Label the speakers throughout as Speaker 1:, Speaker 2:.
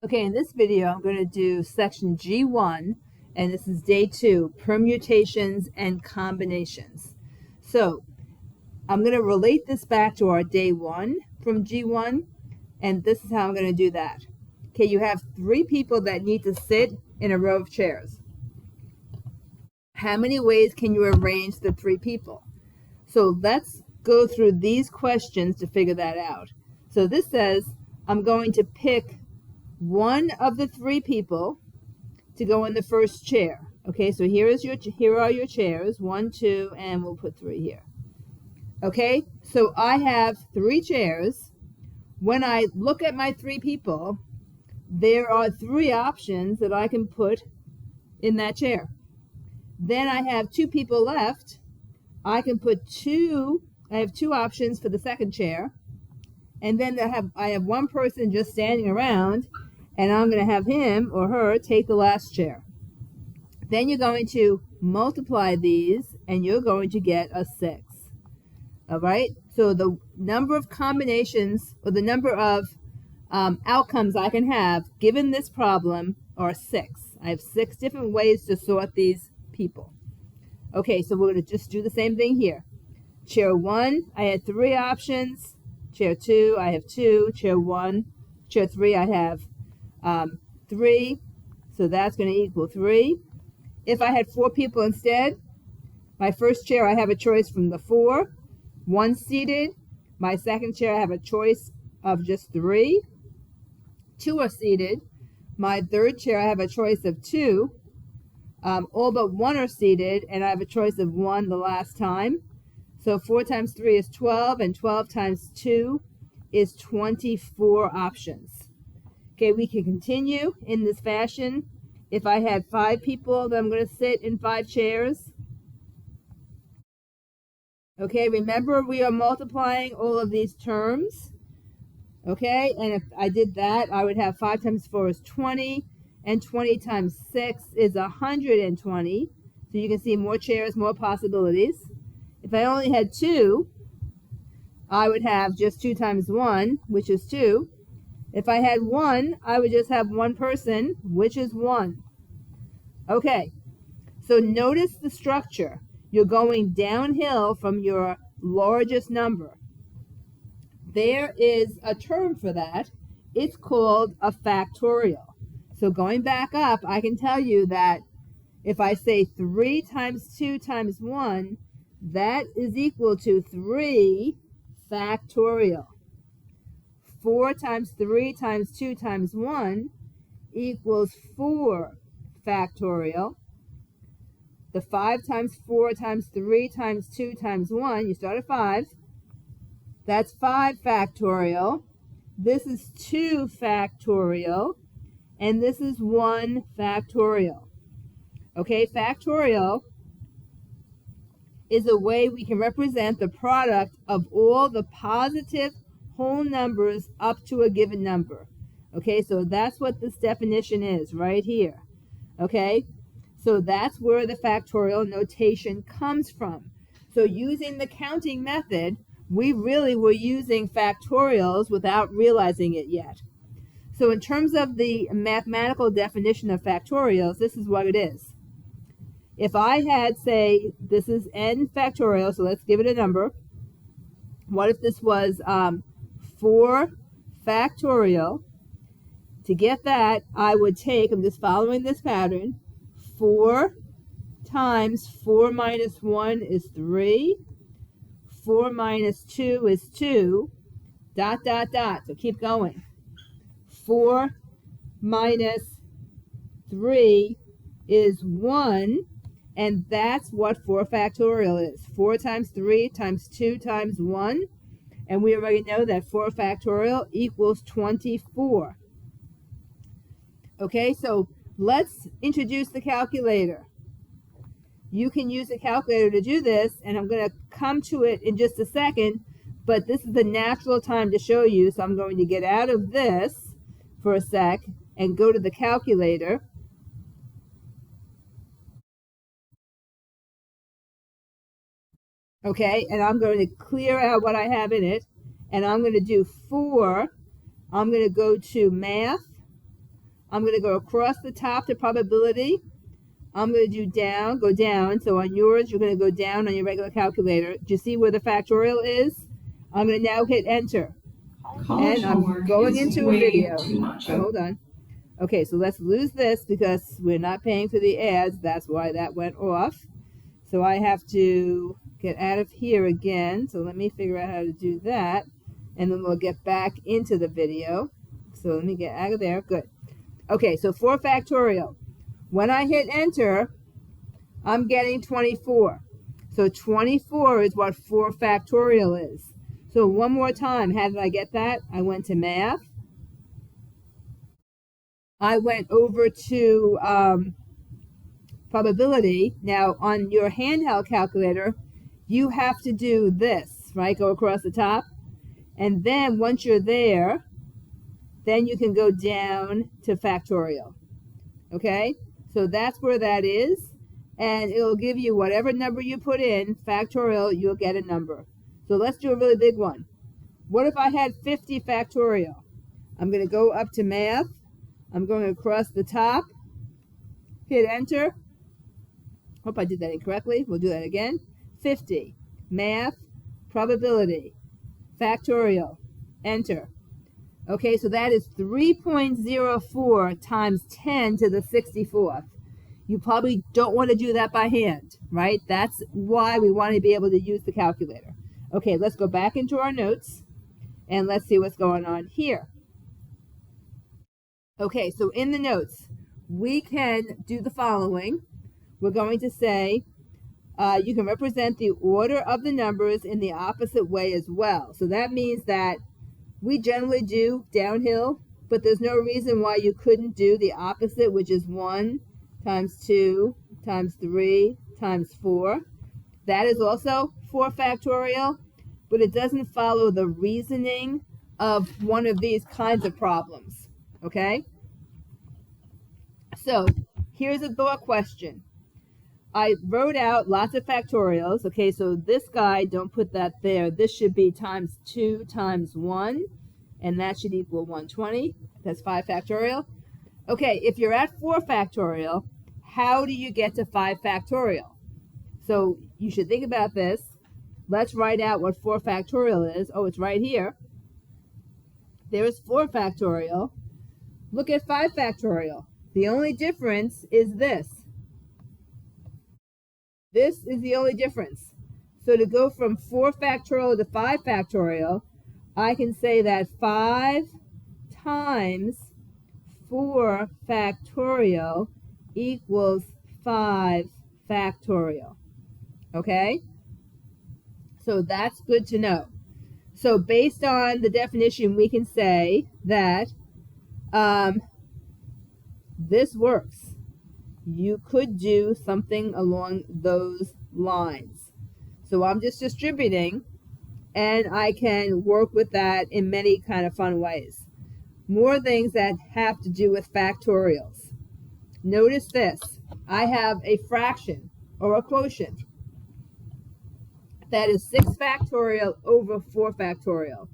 Speaker 1: Okay, in this video, I'm going to do section G1, and this is day 2, permutations and combinations. So I'm going to relate this back to our day 1 from G1, and this is how I'm going to do that. Okay, you have 3 people that need to sit in a row of chairs. How many ways can you arrange the 3 people? So let's go through these questions to figure that out. So this says, I'm going to pick one of the 3 people to go in the first chair. Okay, so here are your chairs, 1, 2, and we'll put 3 here. Okay, so I have 3 chairs. When I look at my 3 people, there are 3 options that I can put in that chair. Then I have 2 people left. I can put I have 2 options for the second chair. And then I have 1 person just standing around, and I'm going to have him or her take the last chair. Then you're going to multiply these, and you're going to get a 6. All right? So the number of combinations, or the number of outcomes I can have given this problem are 6. I have 6 different ways to sort these people. Okay, so we're going to just do the same thing here. Chair 1, I had 3 options. Chair 2, I have 2. Chair 1, chair 3, I have 3. So that's going to equal 3. If I had 4 people instead, my first chair, I have a choice from the 4, 1 seated. My second chair, I have a choice of just 3. 2 are seated. My third chair, I have a choice of 2. All but 1 are seated, and I have a choice of 1 the last time. So 4 times 3 is 12, and 12 times 2 is 24 options. Okay, we can continue in this fashion. If I had 5 people that I'm going to sit in 5 chairs. Okay, remember we are multiplying all of these terms. Okay, and if I did that, I would have 5 times 4 is 20, and 20 times 6 is 120. So you can see more chairs, more possibilities. If I only had 2, I would have just 2 times 1, which is 2. If I had 1, I would just have 1 person, which is 1. Okay, so notice the structure. You're going downhill from your largest number. There is a term for that. It's called a factorial. So going back up, I can tell you that if I say 3 times 2 times 1, that is equal to 3 factorial. 4 times 3 times 2 times 1 equals 4 factorial. The 5 times 4 times 3 times 2 times 1, you start at 5. That's 5 factorial. This is 2 factorial. And this is 1 factorial. Okay, factorial is a way we can represent the product of all the positive whole numbers up to a given number. Okay, so that's what this definition is right here. Okay, so that's where the factorial notation comes from. So using the counting method, we really were using factorials without realizing it yet. So in terms of the mathematical definition of factorials, this is what it is. If I had, say, this is n factorial, so let's give it a number. What if this was 4 factorial? To get that, I would take, I'm just following this pattern, 4 times 4 minus 1 is 3. 4 minus 2 is 2, ... So keep going. 4 minus 3 is 1. And that's what 4 factorial is. 4 times 3 times 2 times 1. And we already know that 4 factorial equals 24. Okay, so let's introduce the calculator. You can use a calculator to do this, and I'm going to come to it in just a second, but this is the natural time to show you, so I'm going to get out of this for a sec and go to the calculator. Okay, and I'm going to clear out what I have in it, and I'm going to do 4. I'm going to go to math, I'm going to go across the top to probability. I'm going to do down, go down. So on yours, you're going to go down on your regular calculator. Do you see where the factorial is? I'm going to now hit enter.
Speaker 2: College
Speaker 1: And I'm
Speaker 2: homework
Speaker 1: going
Speaker 2: is
Speaker 1: into a
Speaker 2: way
Speaker 1: video.
Speaker 2: too much.
Speaker 1: So hold on. Okay, so let's lose this because we're not paying for the ads. That's why that went off. So I have to get out of here again. So let me figure out how to do that. And then we'll get back into the video. So let me get out of there. Good. Okay, so 4 factorial. When I hit enter, I'm getting 24. So 24 is what 4 factorial is. So one more time, how did I get that? I went to math. I went over to probability. Now on your handheld calculator, you have to do this, right? Go across the top. And then once you're there, then you can go down to factorial. Okay? So that's where that is. And it'll give you whatever number you put in, factorial, you'll get a number. So let's do a really big one. What if I had 50 factorial? I'm going to go up to math. I'm going across the top, hit enter. Hope I did that incorrectly. We'll do that again. 50, math, probability, factorial, enter. Okay, so that is 3.04 times 10 to the 64th. You probably don't want to do that by hand, right? That's why we want to be able to use the calculator. Okay, let's go back into our notes and let's see what's going on here. Okay, so in the notes, we can do the following. We're going to say you can represent the order of the numbers in the opposite way as well. So that means that we generally do downhill, but there's no reason why you couldn't do the opposite, which is 1 times 2 times 3 times 4. That is also 4 factorial, but it doesn't follow the reasoning of one of these kinds of problems. Okay? So here's a thought question. I wrote out lots of factorials. Okay, so this guy, don't put that there. This should be times 2 times 1, and that should equal 120. That's 5 factorial. Okay, if you're at 4 factorial, how do you get to 5 factorial? So you should think about this. Let's write out what 4 factorial is. Oh, it's right here. There's 4 factorial. Look at 5 factorial. The only difference is this. This is the only difference. So to go from 4 factorial to 5 factorial, I can say that 5 times 4 factorial equals 5 factorial. Okay? So that's good to know. So based on the definition, we can say that this works. You could do something along those lines. So I'm just distributing, and I can work with that in many kind of fun ways. More things that have to do with factorials. Notice this. I have a fraction or a quotient that is 6 factorial over 4 factorial.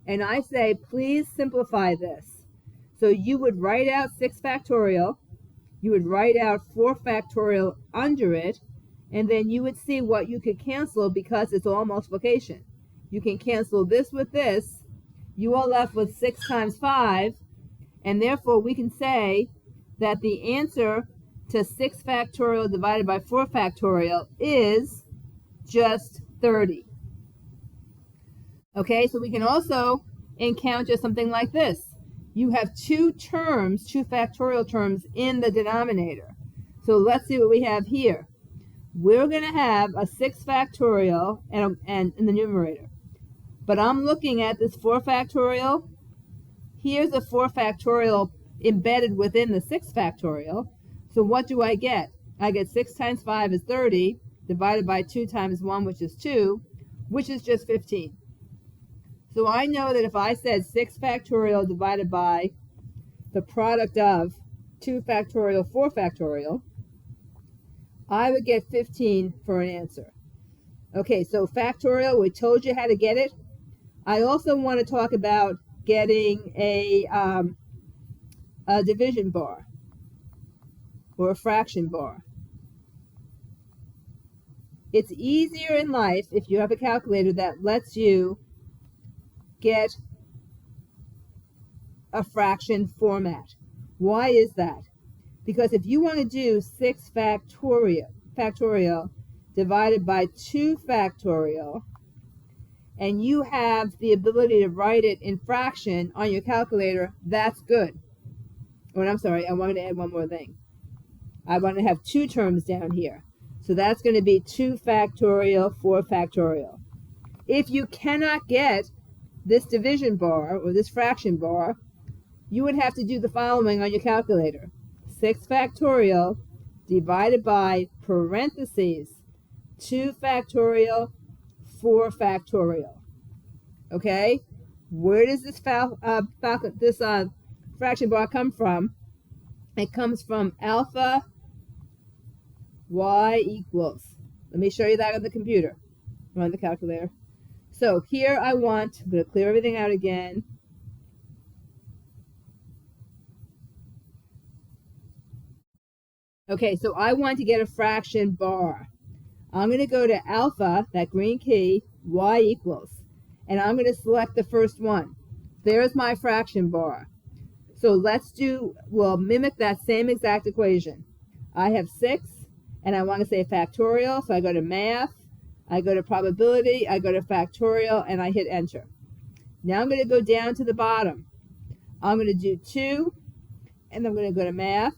Speaker 1: And I say, please simplify this. So you would write out 6 factorial, you would write out 4 factorial under it, and then you would see what you could cancel because it's all multiplication. You can cancel this with this. You are left with 6 times 5, and therefore we can say that the answer to 6 factorial divided by 4 factorial is just 30. Okay, so we can also encounter something like this. You have 2 terms, 2 factorial terms in the denominator. So let's see what we have here. We're going to have a 6 factorial and in the numerator. But I'm looking at this 4 factorial. Here's a 4 factorial embedded within the 6 factorial. So what do I get? I get 6 times 5 is 30, divided by 2 times 1, which is 2, which is just 15. So I know that if I said 6 factorial divided by the product of 2 factorial, 4 factorial, I would get 15 for an answer. Okay, so factorial, we told you how to get it. I also want to talk about getting a a division bar or a fraction bar. It's easier in life if you have a calculator that lets you get a fraction format. Why is that? Because if you want to do 6 factorial divided by 2 factorial, and you have the ability to write it in fraction on your calculator, that's good. Oh, and I'm sorry, I wanted to add one more thing. I want to have 2 terms down here. So that's going to be 2 factorial, 4 factorial. If you cannot get this division bar or this fraction bar, you would have to do the following on your calculator. 6 factorial divided by parentheses 2 factorial, 4 factorial. Okay? Where does this fraction bar come from? It comes from alpha y equals. Let me show you that on the computer, or on the calculator. So here I'm going to clear everything out again. Okay, so I want to get a fraction bar. I'm going to go to alpha, that green key, y equals, and I'm going to select the first one. There's my fraction bar. So we'll mimic that same exact equation. I have 6, and I want to say factorial, so I go to math, I go to probability, I go to factorial, and I hit enter. Now I'm going to go down to the bottom. I'm going to do 2, and I'm going to go to math,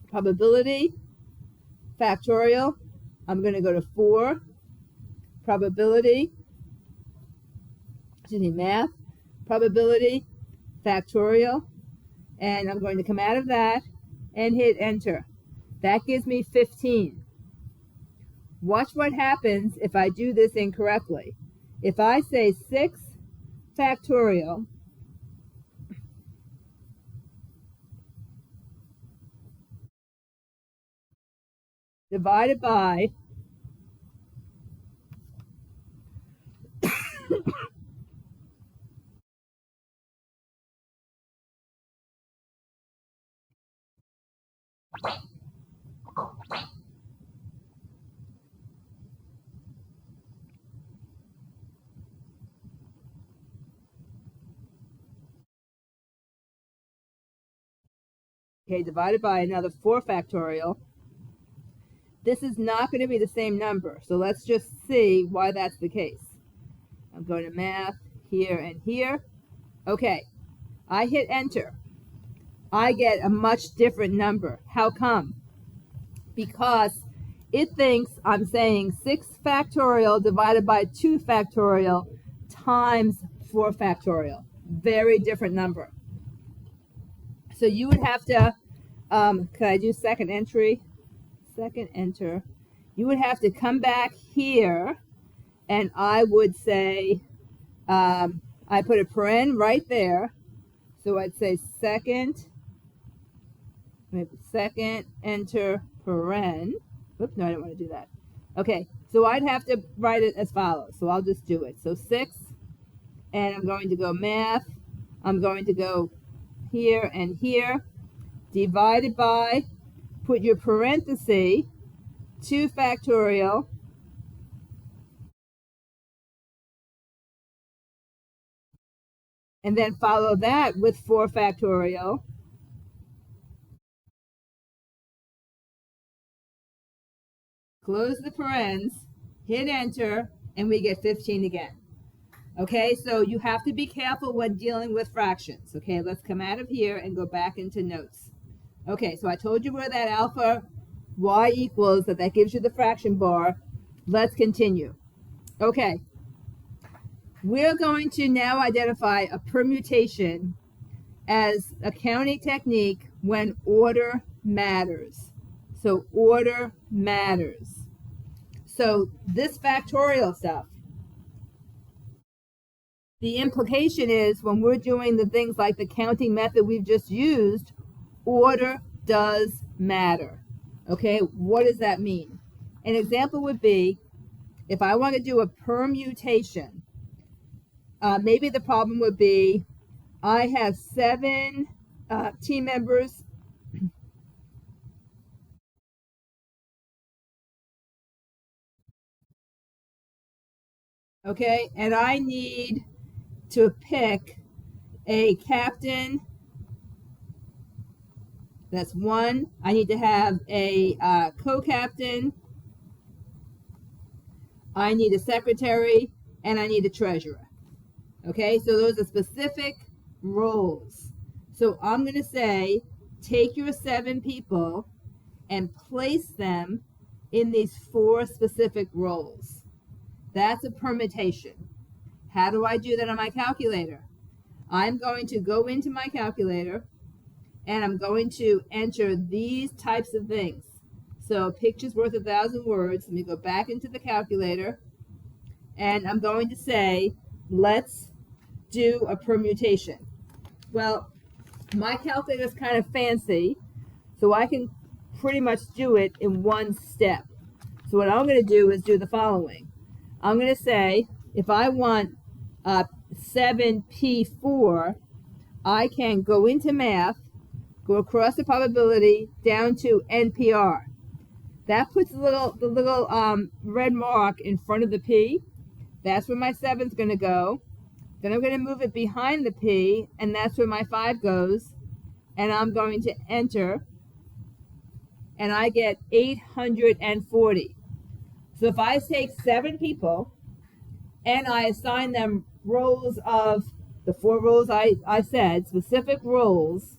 Speaker 1: probability, factorial. I'm going to go to 4, probability, math, probability, factorial, and I'm going to come out of that and hit enter. That gives me 15. Watch what happens if I do this incorrectly. If I say 6 factorial divided by divided by another 4 factorial, this is not going to be the same number. So let's just see why that's the case. I'm going to math here and here. Okay, I hit enter. I get a much different number. How come? Because it thinks I'm saying 6 factorial divided by 2 factorial times 4 factorial. Very different number. So you would have to, could I do second entry? Second enter. You would have to come back here, and I would say, I put a paren right there. So I'd say second enter paren. Oops, no, I don't want to do that. Okay, so I'd have to write it as follows. So I'll just do it. So 6, and I'm going to go math. I'm going to go here and here, divided by, put your parenthesis, 2 factorial, and then follow that with 4 factorial. Close the parens, hit enter, and we get 15 again. Okay, so you have to be careful when dealing with fractions. Okay, let's come out of here and go back into notes. Okay, so I told you where that alpha y equals, that gives you the fraction bar. Let's continue. Okay, we're going to now identify a permutation as a counting technique when order matters. So order matters. So this factorial stuff, the implication is when we're doing the things like the counting method we've just used, order does matter. Okay, what does that mean? An example would be if I want to do a permutation, maybe the problem would be I have 7 team members. Okay, and I need to pick a captain. That's one. I need to have a co-captain. I need a secretary, and I need a treasurer. Okay, so those are specific roles. So I'm going to say, take your 7 people and place them in these 4 specific roles. That's a permutation. How do I do that on my calculator? I'm going to go into my calculator and I'm going to enter these types of things. So picture's worth 1,000 words. Let me go back into the calculator and I'm going to say, let's do a permutation. Well, my calculator is kind of fancy, so I can pretty much do it in one step. So what I'm going to do is do the following. I'm going to say, if I want 7P4, I can go into math, go across the probability down to NPR. That puts the little red mark in front of the P. That's where my 7's going to go. Then I'm going to move it behind the P, and that's where my 5 goes. And I'm going to enter, and I get 840. So if I take 7 people, and I assign them roles of the 4 roles I said, specific roles,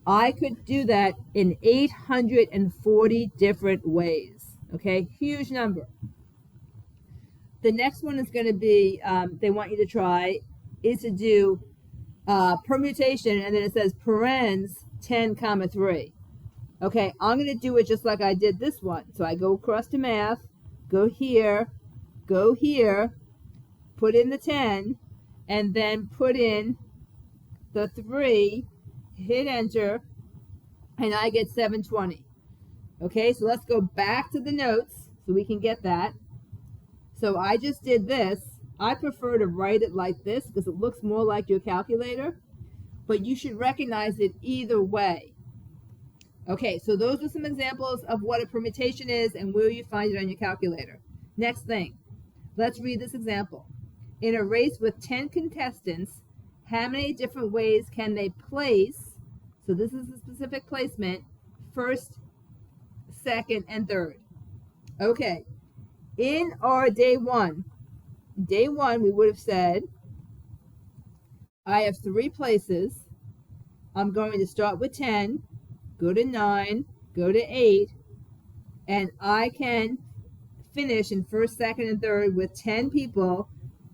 Speaker 1: I could do that in 840 different ways. Okay, huge number. The next one is going to be, they want you to try, is to do permutation, and then it says parens 10 comma 3. Okay, I'm going to do it just like I did this one. So I go across to math, go here, put in the 10, and then put in the 3, hit enter, and I get 720. Okay, so let's go back to the notes so we can get that. So I just did this. I prefer to write it like this because it looks more like your calculator, but you should recognize it either way. Okay, so those are some examples of what a permutation is and where you find it on your calculator. Next thing, let's read this example. In a race with 10 contestants, how many different ways can they place, so this is the specific placement, first, second, and third? Okay, in our day one, we would have said, I have 3 places. I'm going to start with 10, go to 9, go to 8, and I can finish in first, second, and third with 10 people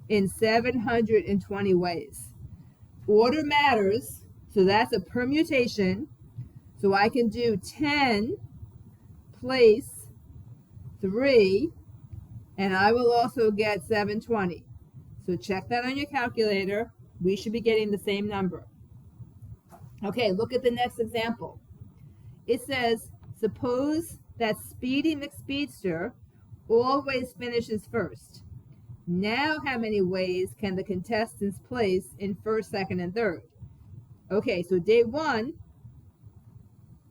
Speaker 1: in 720 ways. Order matters, so that's a permutation. So I can do 10 place 3, and I will also get 720. So check that on your calculator. We should be getting the same number. Okay, look at the next example. It says, suppose that Speedy McSpeedster always finishes first. Now how many ways can the contestants place in first, second, and third? Okay, so day 1,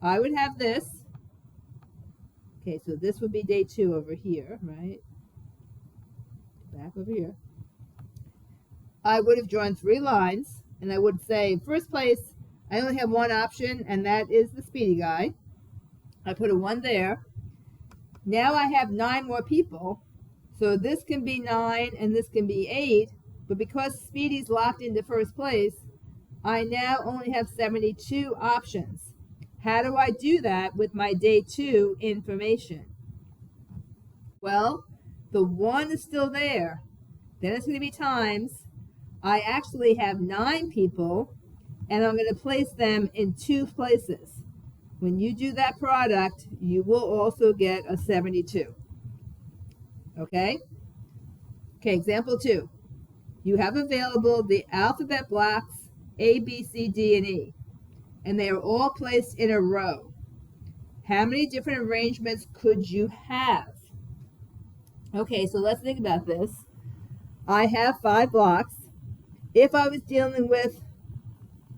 Speaker 1: I would have this. Okay, so this would be day 2 over here, right? Back over here. I would have drawn 3 lines, and I would say, first place, I only have 1 option, and that is the Speedy guy. I put a 1 there. Now I have 9 more people, so this can be 9 and this can be 8, but because Speedy's locked into first place, I now only have 72 options. How do I do that with my day 2 information? Well, the 1 is still there. Then it's going to be times. I actually have 9 people, and I'm going to place them in 2 places. When you do that product, you will also get a 72. Okay? Okay, example 2. You have available the alphabet blocks A, B, C, D, and E, and they are all placed in a row. How many different arrangements could you have? Okay, so let's think about this. I have 5 blocks. If I was dealing with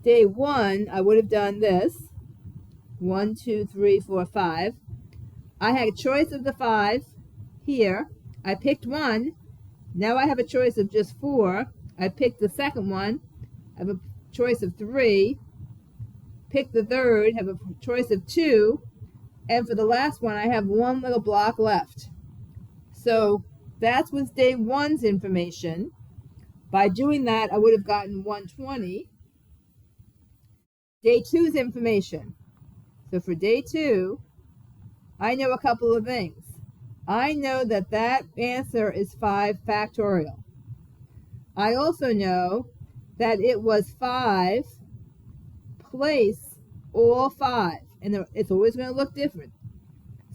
Speaker 1: day 1, I would have done this. 1, 2, 3, 4, 5. I had a choice of the 5 here. I picked 1. Now I have a choice of just 4. I picked the second one. I have a choice of 3. Pick the third. Have a choice of 2. And for the last one, I have one little block left. So that was day 1's information. By doing that, I would have gotten 120. Day 2's information. So for day 2, I know a couple of things. I know that that answer is 5 factorial. I also know that it was 5 place all 5. And it's always going to look different.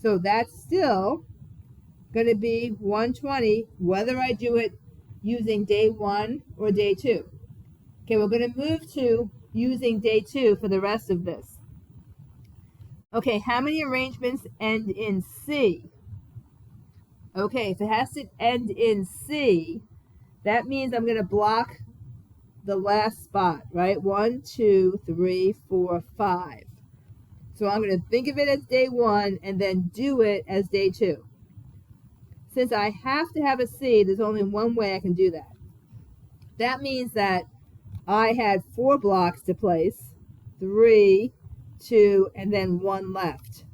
Speaker 1: So that's still going to be 120 whether I do it using day 1 or day 2. Okay, we're going to move to using day 2 for the rest of this. Okay, how many arrangements end in C? Okay, if it has to end in C, that means I'm going to block the last spot, right? 1, 2, 3, 4, 5. So I'm going to think of it as day 1 and then do it as day 2. Since I have to have a C, there's only one way I can do that. That means that I had 4 blocks to place, 3, 2, and then 1 left.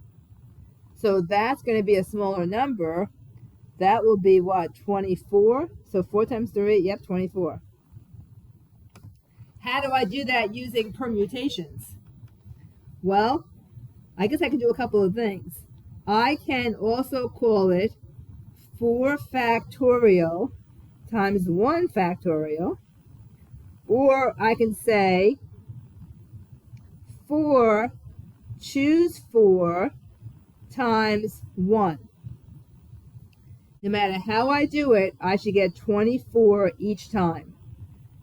Speaker 1: So that's going to be a smaller number. That will be what, 24? So 4 times 3, yep, 24. How do I do that using permutations? Well, I guess I can do a couple of things. I can also call it 4 factorial times 1 factorial. Or I can say 4, choose 4 times 1. No matter how I do it, I should get 24 each time.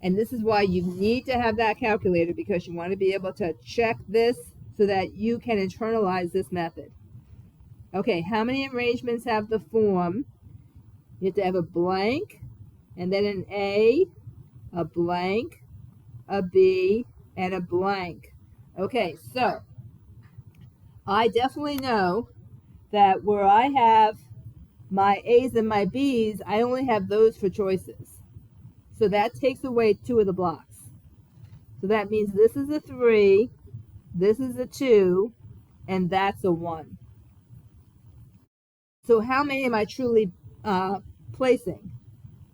Speaker 1: And this is why you need to have that calculator, because you want to be able to check this so that you can internalize this method. Okay, how many arrangements have the form? You have to have a blank, and then an A, a blank, a B, and a blank. Okay, so I definitely know that where I have my A's and my B's, I only have those for choices. So that takes away 2 of the blocks. So that means this is a 3, this is a 2, and that's a 1. So how many am I truly placing?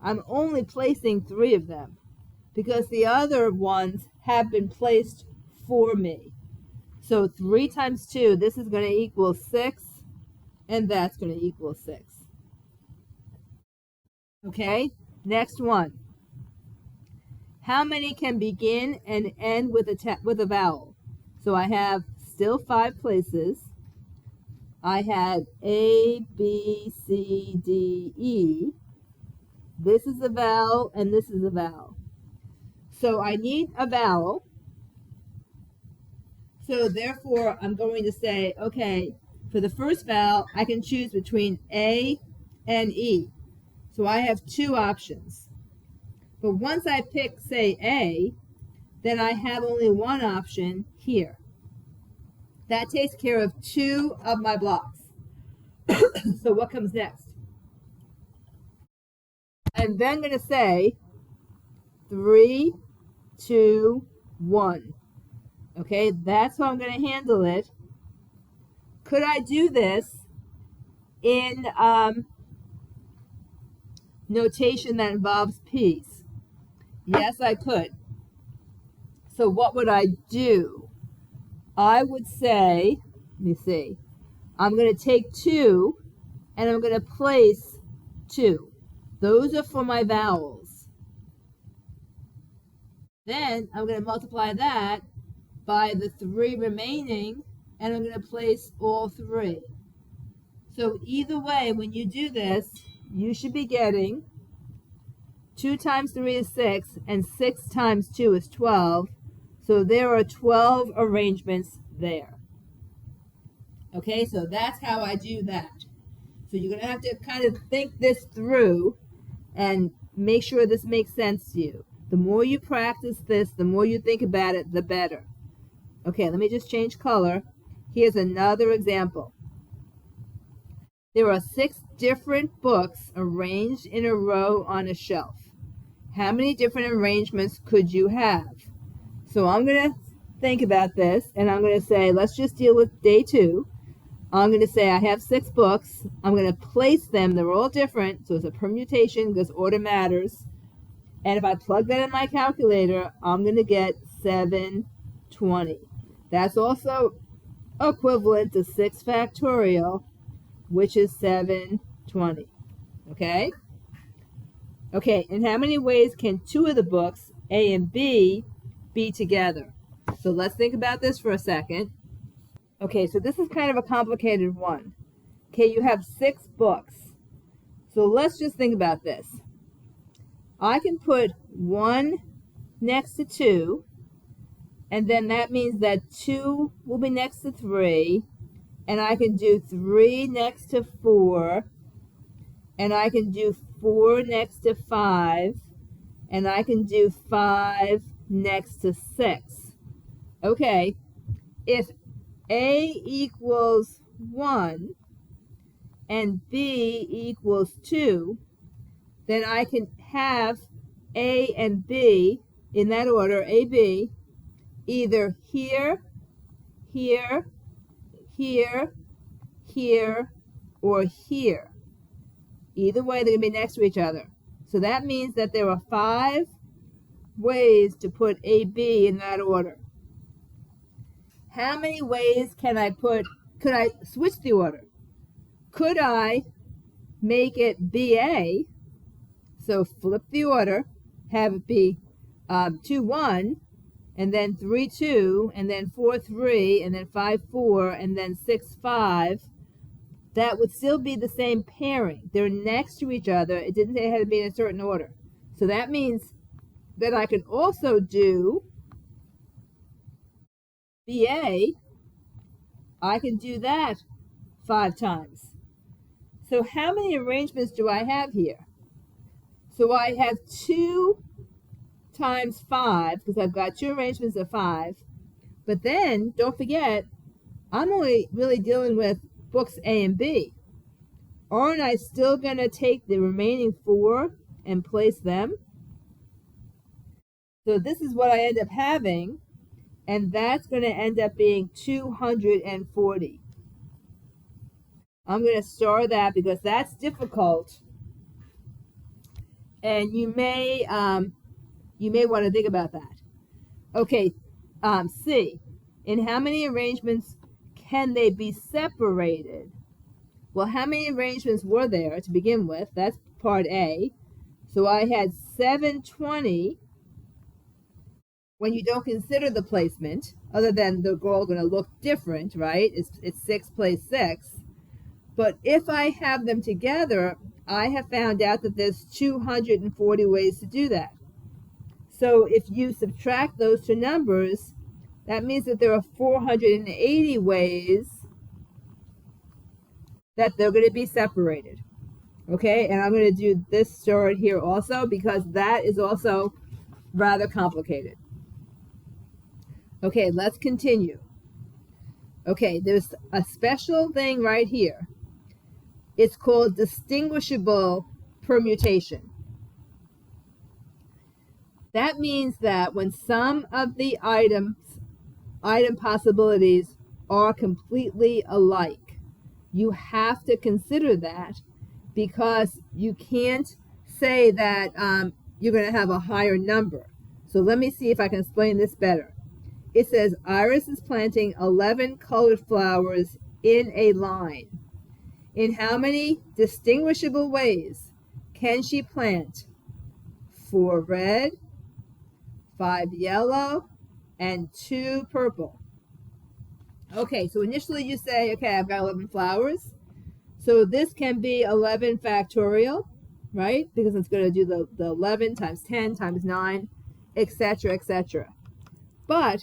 Speaker 1: I'm only placing 3 of them because the other ones have been placed for me. So 3 times 2, this is going to equal 6, and that's going to equal 6. Okay, next one. How many can begin and end with a vowel? So I have still 5 places. I had A, B, C, D, E. This is a vowel, and this is a vowel. So I need a vowel. So therefore, I'm going to say, okay, for the first vowel, I can choose between A and E. So I have 2 options. But once I pick, say, A, then I have only 1 option here. That takes care of 2 of my blocks. So what comes next? I'm then going to say 3, 2, 1. Okay, that's how I'm going to handle it. Could I do this in notation that involves P's? Yes, I could. So what would I do? I would say, let me see, I'm going to take 2 and I'm going to place 2. Those are for my vowels. Then I'm going to multiply that by the 3 remaining, and I'm going to place all 3. So either way, when you do this, you should be getting 2 times 3 is 6, and 6 times 2 is 12. So there are 12 arrangements there. Okay, so that's how I do that. So you're going to have to kind of think this through and make sure this makes sense to you. The more you practice this, the more you think about it, the better. Okay, let me just change color. Here's another example. There are 6 different books arranged in a row on a shelf. How many different arrangements could you have? So I'm going to think about this, and I'm going to say, let's just deal with day 2. I'm going to say I have 6 books. I'm going to place them. They're all different, so it's a permutation because order matters. And if I plug that in my calculator, I'm going to get 720. That's also equivalent to 6 factorial, which is 720. Okay? Okay, and how many ways can 2 of the books, A and B, be together? So let's think about this for a second. Okay, so this is kind of a complicated one. Okay, you have 6 books. So let's just think about this. I can put 1 next to 2, and then that means that 2 will be next to 3, and I can do 3 next to 4, and I can do 4 next to 5, and I can do 5 next to 6. Okay, if A equals 1 and B equals 2, then I can have A and B, in that order, A, B, either here, here, here, here, or here. Either way, they're going to be next to each other. So that means that there are 5 ways to put A, B in that order. How many ways could I switch the order? Could I make it BA, so flip the order, have it be 2, 1, and then 3, 2, and then 4, 3, and then 5, 4, and then 6, 5. That would still be the same pairing. They're next to each other. It didn't say it had to be in a certain order. So that means that I can also do BA. I can do that 5 times. So how many arrangements do I have here? So I have 2 times 5, because I've got 2 arrangements of 5. But then, don't forget, I'm only really dealing with books A and B. Aren't I still going to take the remaining 4 and place them? So this is what I end up having, and that's going to end up being 240. I'm going to star that because that's difficult, and you may want to think about that. Okay, C. In how many arrangements can they be separated? Well, how many arrangements were there to begin with? That's part A. So I had 720 when you don't consider the placement, other than they're all going to look different, right? It's 6 place 6. But if I have them together, I have found out that there's 240 ways to do that. So if you subtract those 2 numbers, that means that there are 480 ways that they're going to be separated. Okay, and I'm going to do this story here also because that is also rather complicated. Okay, let's continue. Okay, there's a special thing right here. It's called distinguishable permutation. That means that when some of the item possibilities are completely alike, you have to consider that because you can't say that you're going to have a higher number. So let me see if I can explain this better. It says Iris is planting 11 colored flowers in a line. In how many distinguishable ways can she plant 4 red, 5 yellow, and 2 purple? Okay, so initially you say, okay, I've got 11 flowers. So this can be 11 factorial, right? Because it's going to do the 11 times 10 times 9, etc., etc. But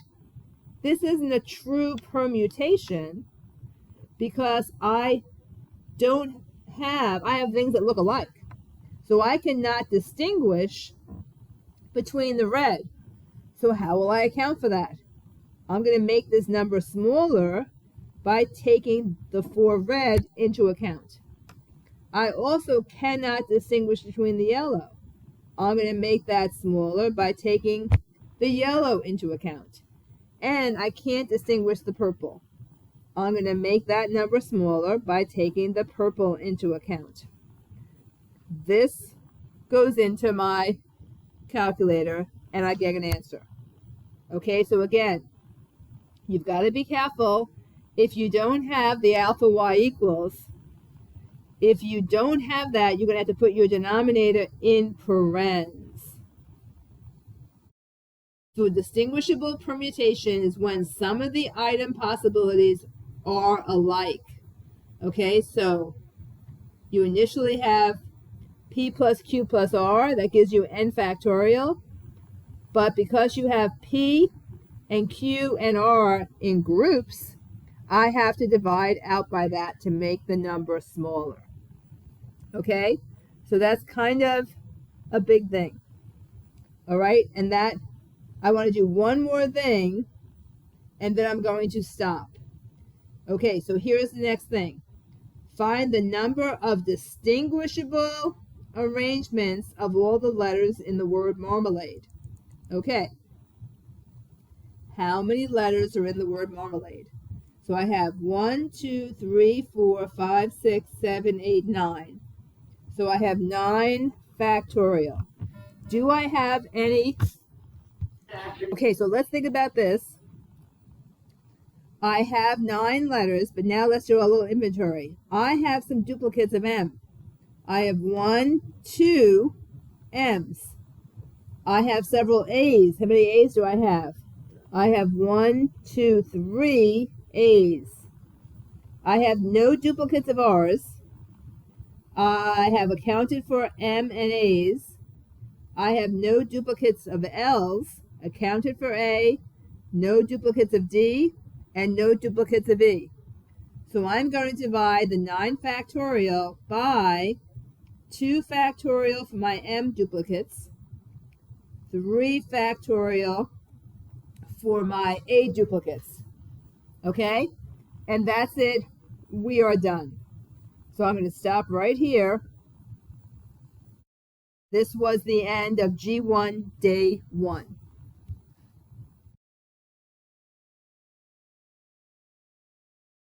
Speaker 1: this isn't a true permutation because I have things that look alike. So I cannot distinguish between the red. So how will I account for that? I'm going to make this number smaller by taking the 4 red into account. I also cannot distinguish between the yellow. I'm going to make that smaller by taking the yellow into account. And I can't distinguish the purple. I'm going to make that number smaller by taking the purple into account. This goes into my calculator and I get an answer. Okay, so again, you've got to be careful. If you don't have the alpha y equals, if you don't have that, you're going to have to put your denominator in parens. So a distinguishable permutation is when some of the item possibilities are alike. Okay, so you initially have p plus q plus r, that gives you n factorial. But because you have p and q and r in groups, I have to divide out by that to make the number smaller. Okay, so that's kind of a big thing. All right, and that I want to do one more thing and then I'm going to stop. Okay, so here's the next thing. Find the number of distinguishable arrangements of all the letters in the word marmalade. Okay, how many letters are in the word marmalade? So I have 1, 2, 3, 4, 5, 6, 7, 8, 9. So I have 9 factorial. Do I have any? Okay, so let's think about this. I have 9 letters, but now let's do a little inventory. I have some duplicates of M. I have 1, 2 M's. I have several A's. How many A's do I have? I have 1, 2, 3 A's. I have no duplicates of R's. I have accounted for M and A's. I have no duplicates of L's, accounted for A, no duplicates of D, and no duplicates of E. So I'm going to divide the 9 factorial by 2 factorial for my M duplicates, 3 factorial for my A duplicates. Okay? And that's it. We are done. So I'm going to stop right here. This was the end of G1 day 1.